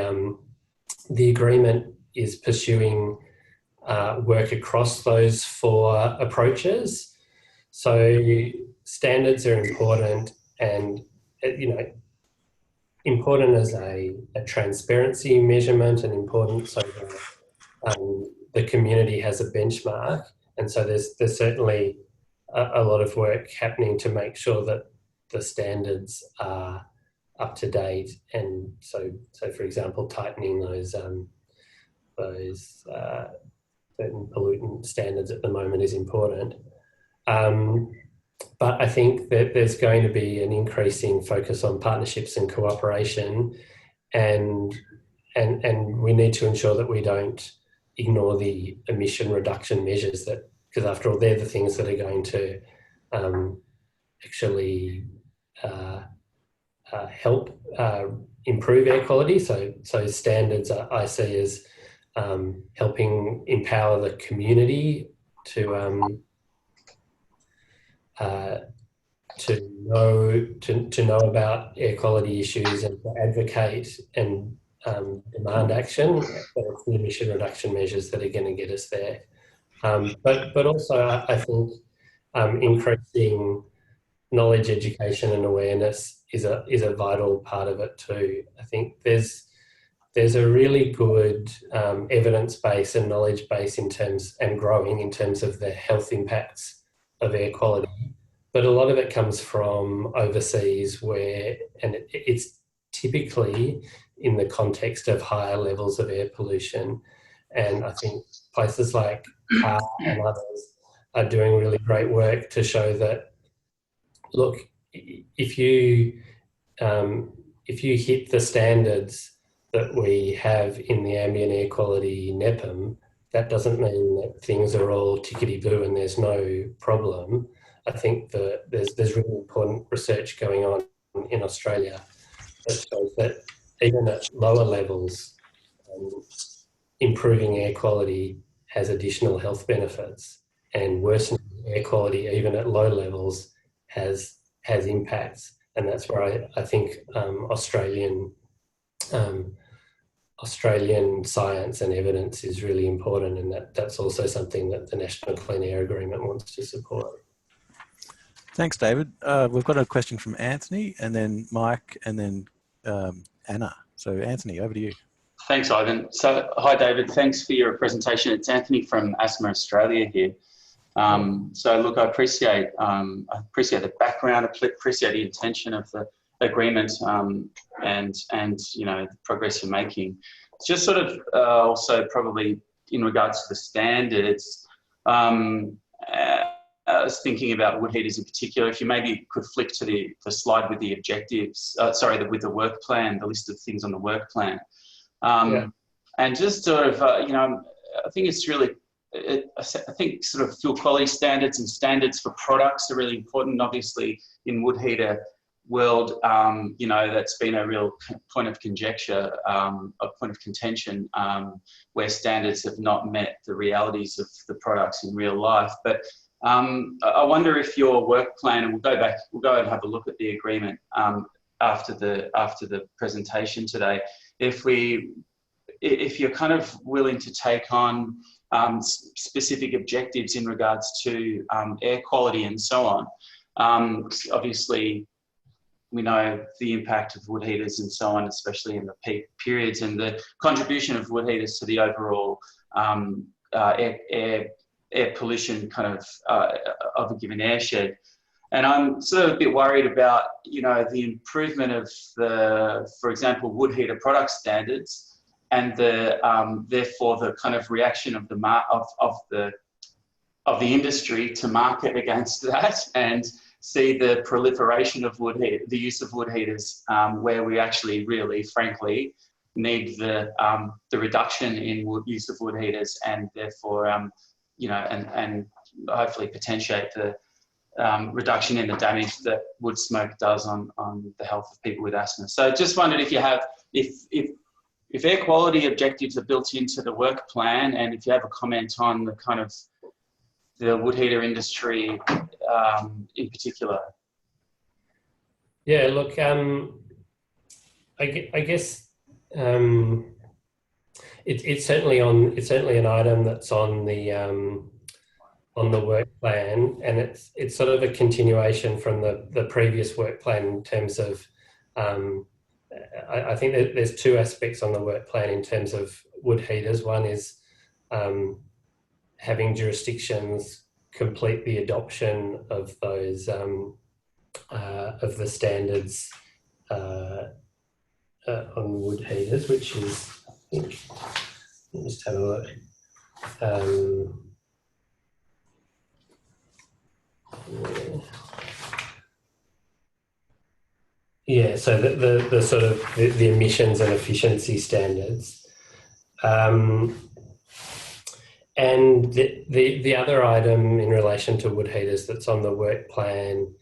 agreement is pursuing work across those four approaches. So standards are important, and important as a transparency measurement, and important so that the community has a benchmark. And so there's certainly a lot of work happening to make sure that the standards are up to date. And so for example, tightening those certain pollutant standards at the moment is important. But I think that there's going to be an increasing focus on partnerships and cooperation, and we need to ensure that we don't ignore the emission reduction measures, that because after all, they're the things that are going to actually help improve air quality. So standards I see as helping empower the community to know about air quality issues and to advocate and demand action. But it's the emission reduction measures that are going to get us there. But also, I think increasing knowledge, education, and awareness is a vital part of it too. I think there's a really good evidence base and knowledge base and growing in terms of the health impacts of air quality. But a lot of it comes from overseas, and it's typically in the context of higher levels of air pollution. And I think places like CAR and others are doing really great work to show that, look, if you hit the standards that we have in the ambient air quality NEPM, that doesn't mean that things are all tickety-boo and there's no problem. I think that there's really important research going on in Australia that shows that even at lower levels, improving air quality has additional health benefits, and worsening air quality even at low levels has impacts. And that's where I think Australian science and evidence is really important, and that's also something that the National Clean Air Agreement wants to support. Thanks, David. We've got a question from Anthony, and then Mike, and then Anna. So Anthony, over to you. Thanks, Ivan. So, hi, David. Thanks for your presentation. It's Anthony from Asthma Australia here. So, look, I appreciate the background, appreciate the intention of the agreement, and the progress you're making. Just sort of also probably in regards to the standards. I was thinking about wood heaters in particular. If you maybe could flick to the slide with the objectives, with the work plan, the list of things on the work plan. And just sort of, I think it's really, I think sort of fuel quality standards and standards for products are really important. Obviously, in wood heater world, that's been a real point of conjecture, a point of contention, where standards have not met the realities of the products in real life. But I wonder if your work plan, and we'll go and have a look at the agreement after the presentation today, if you're kind of willing to take on specific objectives in regards to air quality and so on, obviously we know the impact of wood heaters and so on, especially in the peak periods, and the contribution of wood heaters to the overall air pollution kind of a given airshed. And I'm sort of a bit worried about, the improvement of for example, wood heater product standards, and therefore the kind of reaction of the industry to market against that, and see the proliferation of the use of wood heaters, where we actually really, frankly, need the reduction in use of wood heaters, and therefore, and hopefully potentiate the reduction in the damage that wood smoke does on the health of people with asthma. So just wondered if air quality objectives are built into the work plan, and if you have a comment on the kind of the wood heater industry in particular. Yeah, look, I guess it's certainly an item that's on the work plan, and it's sort of a continuation from the previous work plan in terms of I think that there's two aspects on the work plan in terms of wood heaters. One is having jurisdictions complete the adoption of those of the standards on wood heaters, which is, I think, let me just have a look. Yeah, so the sort of the emissions and efficiency standards. And the other item in relation to wood heaters that's on the work plan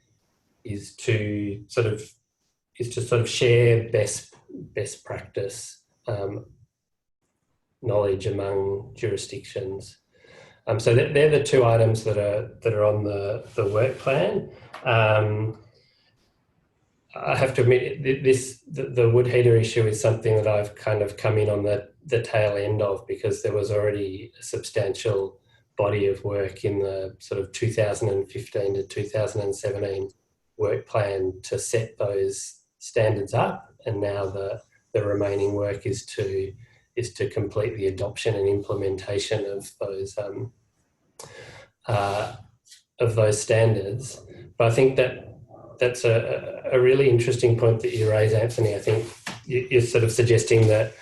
is to sort of share best practice knowledge among jurisdictions. So they're the two items that are on the work plan. I have to admit, the wood heater issue is something that I've kind of come in on the tail end of, because there was already a substantial body of work in the sort of 2015 to 2017 work plan to set those standards up, and now the remaining work is to complete the adoption and implementation of those standards. But I think that's a really interesting point that you raise, Anthony. I think you're sort of suggesting that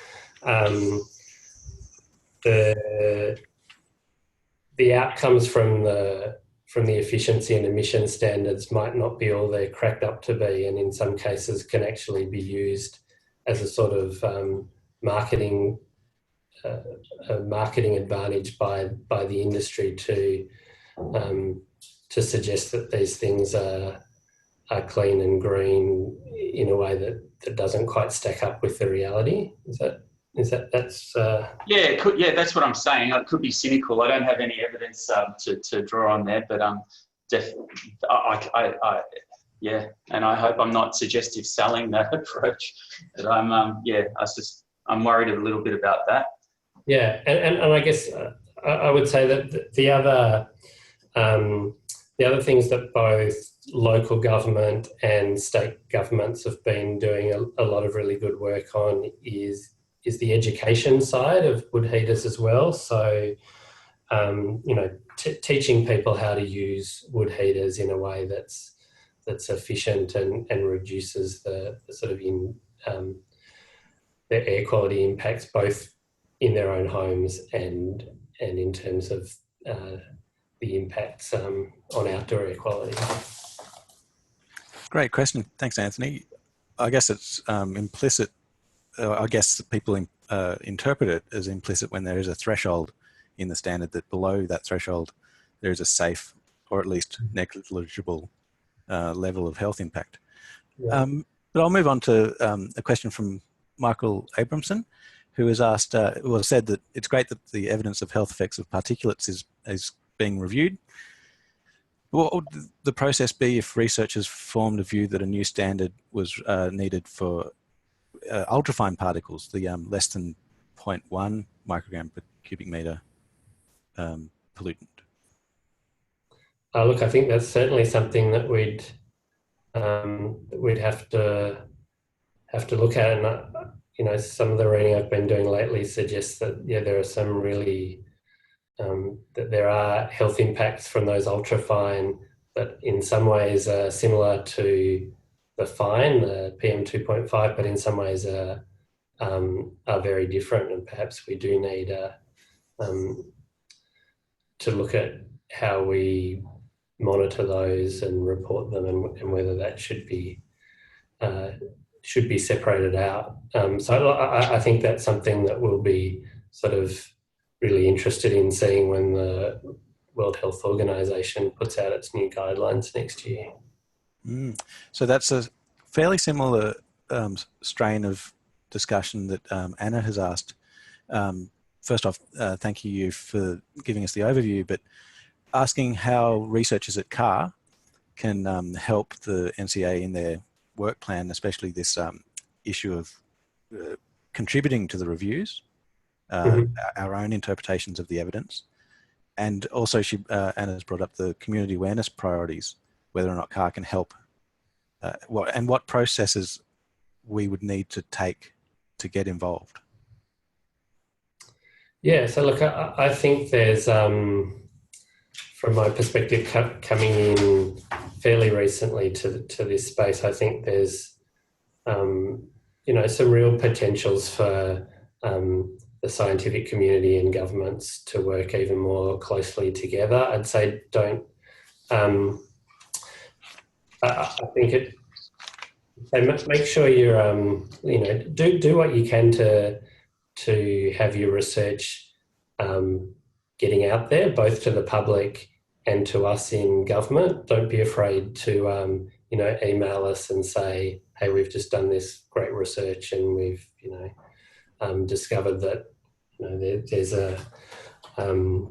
the outcomes from the efficiency and emission standards might not be all they're cracked up to be, and in some cases can actually be used as a sort of marketing advantage by the industry to suggest that these things are clean and green in a way that doesn't quite stack up with the reality. That's yeah, that's what I'm saying. It could be cynical. I don't have any evidence to draw on there, but yeah, and I hope I'm not suggestive selling that approach. But I'm worried a little bit about that. Yeah, and I guess I would say that the other things that both local government and state governments have been doing a lot of really good work on is the education side of wood heaters as well. So, teaching people how to use wood heaters in a way that's efficient and reduces the sort of the air quality impacts, both in their own homes and in terms of the impacts on outdoor air quality. Great question. Thanks, Anthony. I guess it's implicit. I guess people interpret it as implicit when there is a threshold in the standard that below that threshold there is a safe or at least negligible level of health impact. Yeah. But I'll move on to a question from Michael Abramson, who has asked, said that it's great that the evidence of health effects of particulates is being reviewed. What would the process be if researchers formed a view that a new standard was needed for ultrafine particles, the less than 0.1 microgram per cubic meter pollutant? Look, I think that's certainly something that we'd have to look at, and some of the reading I've been doing lately suggests that there are some really that there are health impacts from those ultrafine that in some ways are similar to the fine, the PM 2.5, but in some ways are very different, and perhaps we do need to look at how we monitor those and report them, and whether that should be separated out. So I think that's something that we'll be sort of really interested in seeing when the World Health Organization puts out its new guidelines next year. So that's a fairly similar strain of discussion that Anna has asked. First off, thank you for giving us the overview, but asking how researchers at CAR can help the NCA in their work plan, especially this issue of contributing to the reviews, our own interpretations of the evidence. And also Anna's brought up the community awareness priorities, whether or not CAR can help, what processes we would need to take to get involved. Yeah, so look, I think there's, from my perspective, coming in fairly recently to this space, I think there's, some real potentials for the scientific community and governments to work even more closely together. I'd say I think make sure you're, do what you can to have your research getting out there, both to the public and to us in government. Don't be afraid to, email us and say, hey, we've just done this great research and we've, discovered that, there's a, for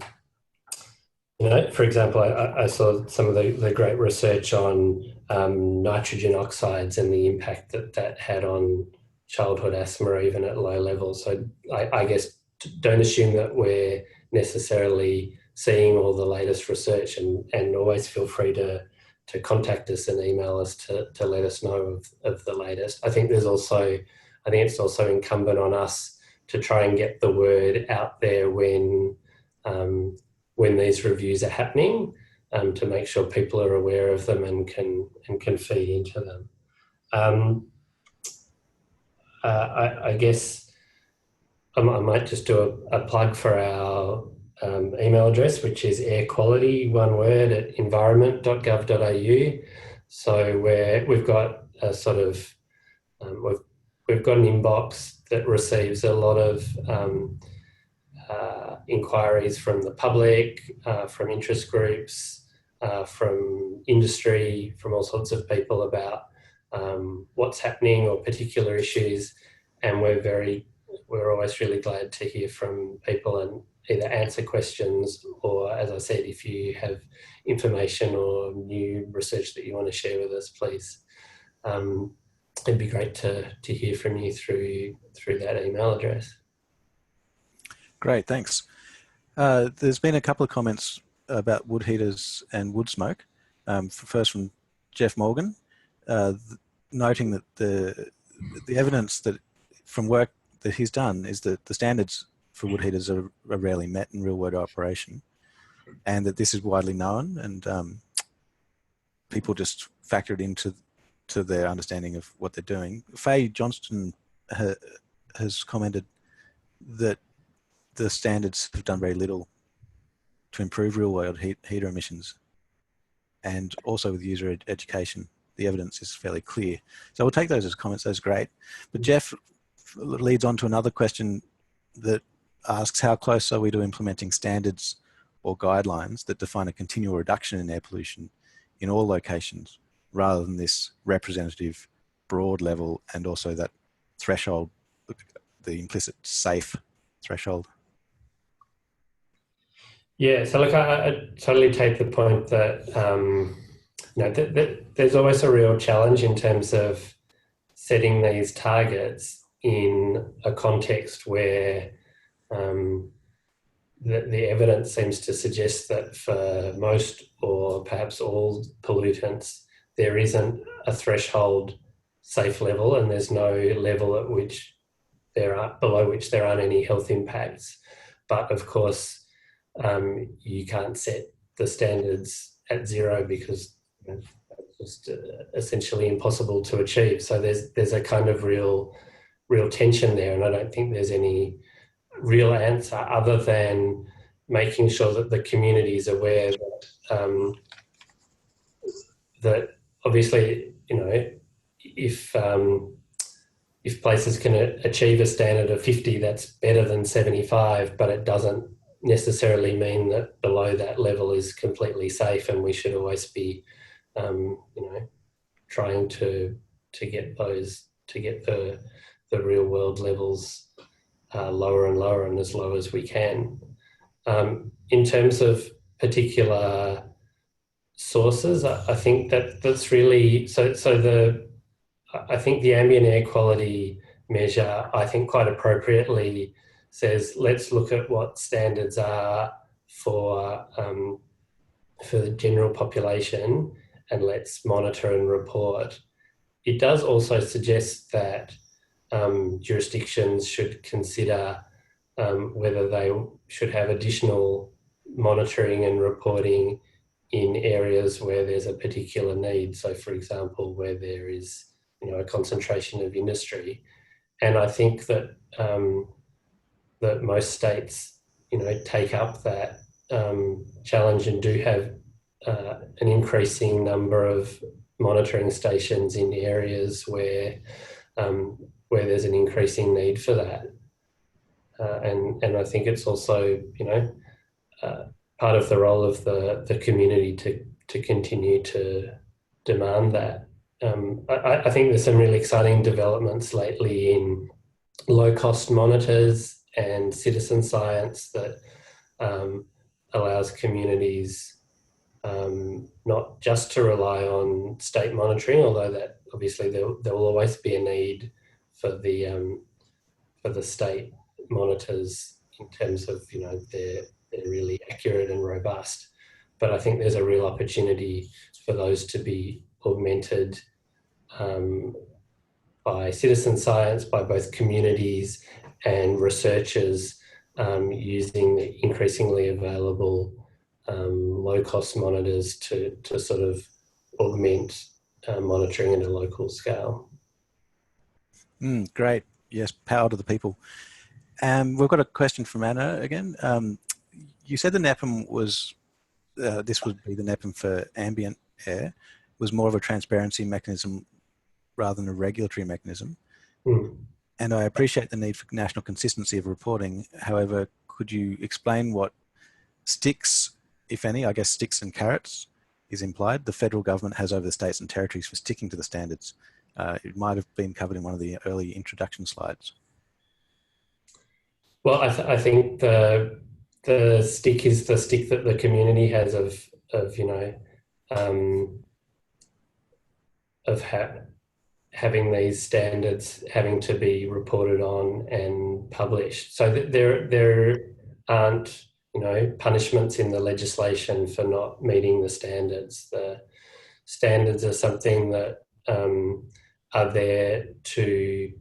example, I saw some of the great research on nitrogen oxides and the impact that had on childhood asthma, even at low levels. So I guess don't assume that we're necessarily seeing all the latest research, and always feel free to contact us and email us to let us know of the latest. I think it's also incumbent on us to try and get the word out there when these reviews are happening, to make sure people are aware of them and can feed into them. I guess I might just do a plug for our email address, which is air quality, one word, at environment.gov.au. So we've got a sort of we've got an inbox that receives a lot of inquiries from the public, from interest groups, from industry, from all sorts of people about what's happening or particular issues, and we're always really glad to hear from people and either answer questions or, as I said, if you have information or new research that you want to share with us, please. It'd be great to hear from you through that email address. Great, thanks. There's been a couple of comments about wood heaters and wood smoke. First from Jeff Morgan, noting that the evidence that from work that he's done is that the standards for wood heaters are rarely met in real-world operation, and that this is widely known, and people just factor it into their understanding of what they're doing. Faye Johnston has commented that the standards have done very little to improve real-world heater emissions, and also with user education, the evidence is fairly clear. So we'll take those as comments. That's great. But Jeff leads on to another question that asks, how close are we to implementing standards or guidelines that define a continual reduction in air pollution in all locations, rather than this representative broad level, and also that threshold, the implicit safe threshold? Yeah, so look, I totally take the point that, that there's always a real challenge in terms of setting these targets in a context where the evidence seems to suggest that for most or perhaps all pollutants, there isn't a threshold safe level, and there's no level at which below which there aren't any health impacts. But of course, you can't set the standards at zero because it's just essentially impossible to achieve. So there's a kind of real tension there, and I don't think there's any real answer other than making sure that the community is aware that that obviously, if places can achieve a standard of 50, that's better than 75, but it doesn't necessarily mean that below that level is completely safe, and we should always be, trying to get the real world levels lower and lower and as low as we can. In terms of particular sources, I think that's really so. I think the ambient air quality measure, I think quite appropriately says, let's look at what standards are for the general population, and let's monitor and report. It does also suggest that jurisdictions should consider whether they should have additional monitoring and reporting in areas where there's a particular need. So, for example, where there is a concentration of industry. And I think that that most states take up that challenge and do have an increasing number of monitoring stations in areas where there's an increasing need for that. And I think it's also part of the role of the community to continue to demand that. I think there's some really exciting developments lately in low-cost monitors and citizen science that allows communities not just to rely on state monitoring, although that obviously there will always be a need for the state monitors in terms of they're really accurate and robust. But I think there's a real opportunity for those to be augmented by citizen science, by both communities and researchers using the increasingly available low-cost monitors to sort of augment monitoring at a local scale. Great. Yes, power to the people. We've got a question from Anna again. You said the NEPM was, this would be the NEPM for ambient air, was more of a transparency mechanism rather than a regulatory mechanism. And I appreciate the need for national consistency of reporting. However, could you explain what sticks, if any, I guess sticks and carrots is implied, the federal government has over the states and territories for sticking to the standards? It might have been covered in one of the early introduction slides. Well, I think the stick is the stick that the community has of having these standards having to be reported on and published. So that there aren't punishments in the legislation for not meeting the standards. The standards are something that are there to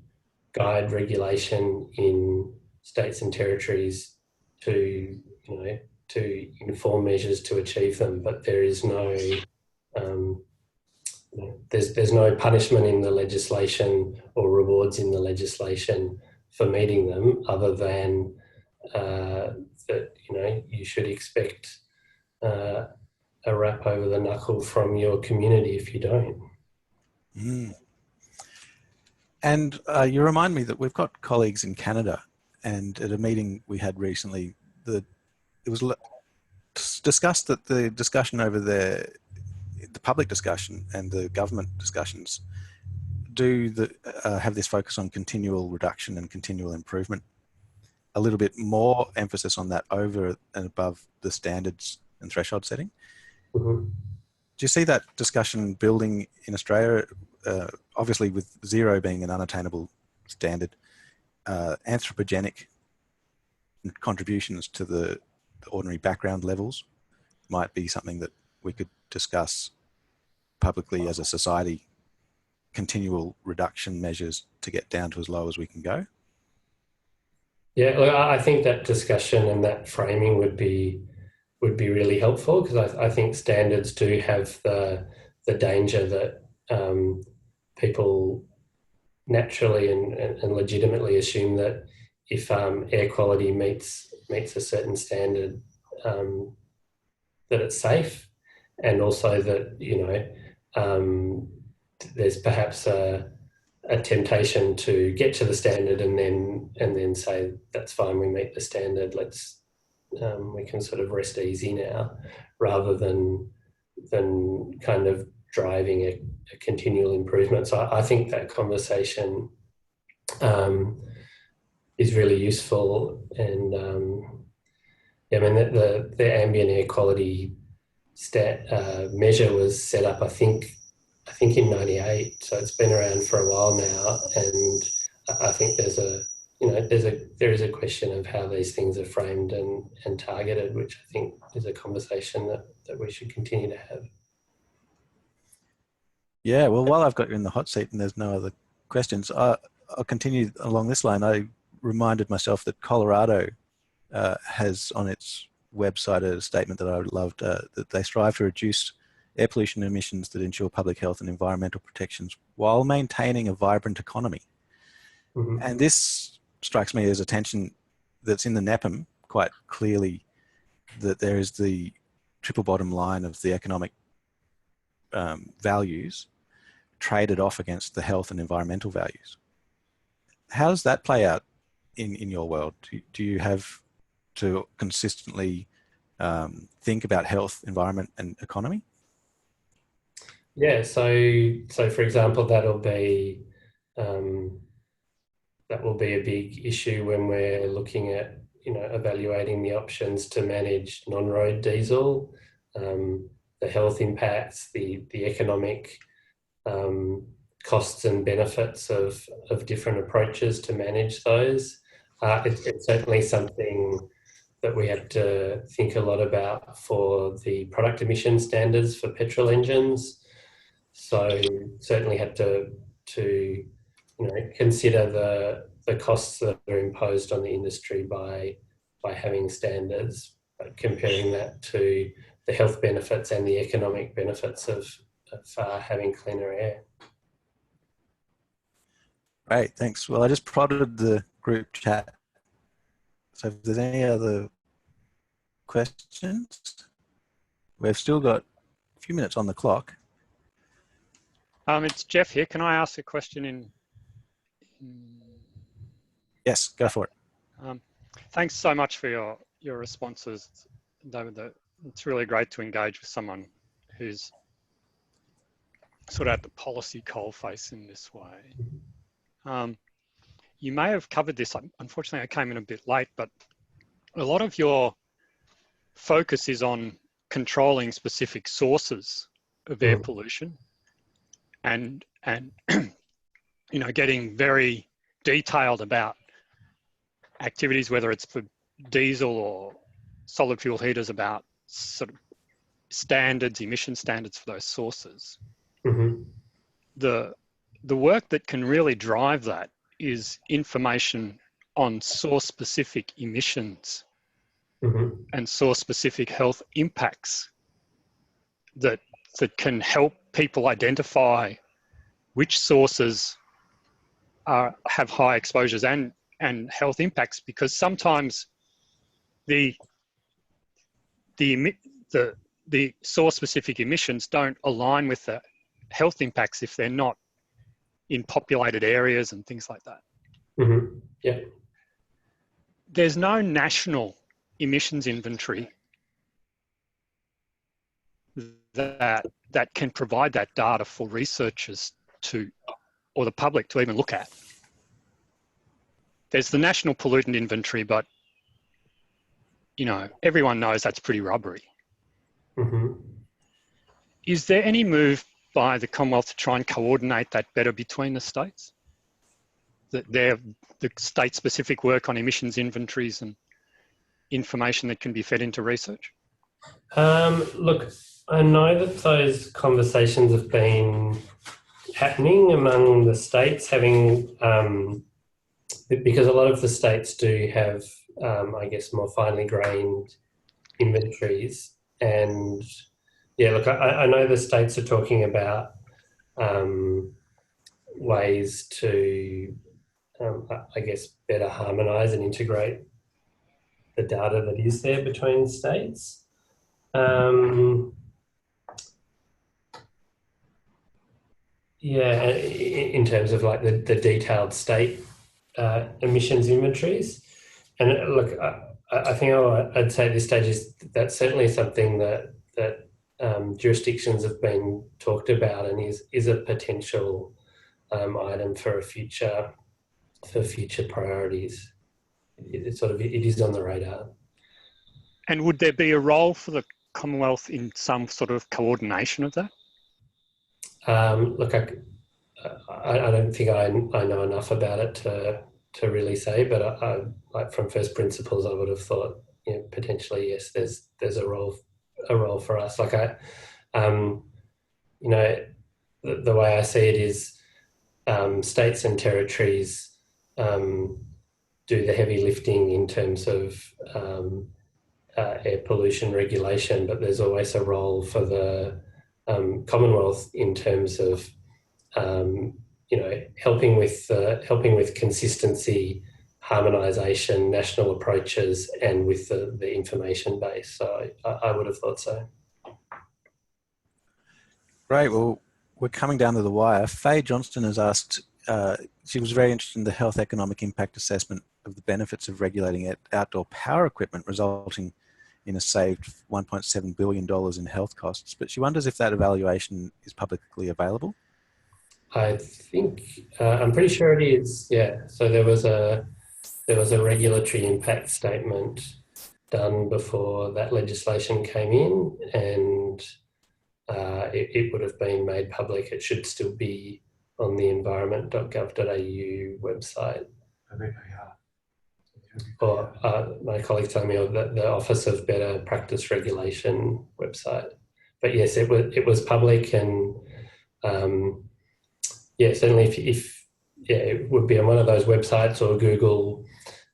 guide regulation in states and territories to inform measures to achieve them, but there is no there's no punishment in the legislation or rewards in the legislation for meeting them, other than that you should expect a rap over the knuckle from your community if you don't. And you remind me that we've got colleagues in Canada, and at a meeting we had recently, it was discussed that the discussion over the public discussion and the government discussions have this focus on continual reduction and continual improvement. A little bit more emphasis on that over and above the standards and threshold setting. Do you see that discussion building in Australia? Obviously, with zero being an unattainable standard, anthropogenic contributions to the ordinary background levels might be something that we could discuss publicly as a society, continual reduction measures to get down to as low as we can go. Yeah, look, I think that discussion and that framing would be really helpful, because I think standards do have the danger that people naturally and legitimately assume that if air quality meets a certain standard, that it's safe, and also that, you know, there's perhaps a temptation to get to the standard and then say that's fine, we meet the standard, let's we can sort of rest easy now, rather than kind of driving a continual improvement. So I think that conversation is really useful. And yeah, I mean, the ambient air quality measure was set up, I think in '98, so it's been around for a while now. And I think there is a question of how these things are framed and targeted, which I think is a conversation that we should continue to have. Yeah, well, while I've got you in the hot seat and there's no other questions, I'll continue along this line. I reminded myself that Colorado has on its website a statement that I loved, that they strive to reduce air pollution emissions that ensure public health and environmental protections while maintaining a vibrant economy. Mm-hmm. And this strikes me as a tension that's in the NEPM quite clearly, that there is the triple bottom line of the economic values traded off against the health and environmental values. How does that play out in your world? Do you have to consistently think about health, environment, and economy? Yeah, so for example, that will be a big issue when we're looking at, you know, evaluating the options to manage non-road diesel, the health impacts, the economic costs and benefits of different approaches to manage those. It's certainly something that we have to think a lot about for the product emission standards for petrol engines. So certainly have to consider the costs that are imposed on the industry by having standards, but comparing that to the health benefits and the economic benefits of having cleaner air. Great, thanks. Well, I just prodded the group chat. So if there's any other questions, we've still got a few minutes on the clock. It's Jeff here. Can I ask a question Yes, go for it. Thanks so much for your responses, David. It's really great to engage with someone who's sort of at the policy coalface in this way. You may have covered this. Unfortunately, I came in a bit late, but a lot of your focus is on controlling specific sources of air pollution and you know, getting very detailed about activities, whether it's for diesel or solid fuel heaters, about sort of standards, emission standards for those sources. Mm-hmm. The work that can really drive that is information on source-specific emissions and source-specific health impacts that can help people identify which sources have high exposures and health impacts, because sometimes the source-specific emissions don't align with the health impacts if they're not in populated areas and things like that. Mm-hmm. Yeah. There's no national emissions inventory that can provide that data for researchers or the public to even look at. There's the National Pollutant Inventory, but you know, everyone knows that's pretty rubbery. Mm-hmm. Is there any move by the Commonwealth to try and coordinate that better between the states? the state-specific work on emissions inventories and information that can be fed into research? Look, I know that those conversations have been happening among the states, because a lot of the states do have, I guess, more finely grained inventories. And yeah, look, I know the states are talking about ways to, I guess, better harmonise and integrate the data that is there between states. Yeah, in terms of like the detailed state emissions inventories. And look, I think I'd say at this stage is that's certainly something that jurisdictions have been talked about and is a potential item for future priorities. It is on the radar. And would there be a role for the Commonwealth in some sort of coordination of that? Look, I don't think I know enough about it to really say, but I like from first principles, I would have thought, potentially yes, there's a role for us. Like the way I see it is states and territories do the heavy lifting in terms of air pollution regulation, but there's always a role for the Commonwealth in terms of helping with consistency, harmonisation, national approaches, and with the information base. So I would have thought so. Great. Well, we're coming down to the wire. Faye Johnston has asked, she was very interested in the health economic impact assessment of the benefits of regulating outdoor power equipment, resulting in a saved $1.7 billion in health costs. But she wonders if that evaluation is publicly available. I think I'm pretty sure it is. Yeah. So there was a regulatory impact statement done before that legislation came in, and it would have been made public. It should still be on the environment.gov.au website. Or my colleague told me that the Office of Better Practice Regulation website. But yes, it was public, and certainly if it would be on one of those websites or Google,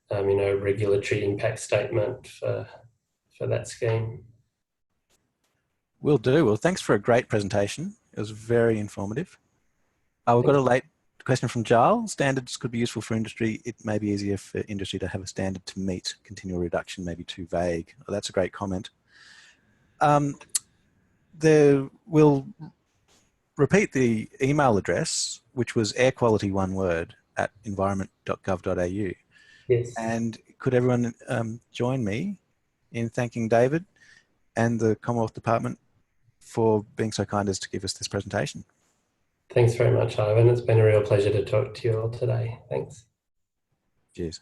regulatory impact statement for that scheme. Will do. Well, thanks for a great presentation. It was very informative. We've got a late question from Giles. Standards could be useful for industry. It may be easier for industry to have a standard to meet. Continual reduction may be too vague. Oh, that's a great comment. We'll repeat the email address, which was air quality one word @environment.gov.au. Yes. And could everyone join me in thanking David and the Commonwealth Department for being so kind as to give us this presentation. Thanks very much, Ivan. It's been a real pleasure to talk to you all today. Thanks. Cheers.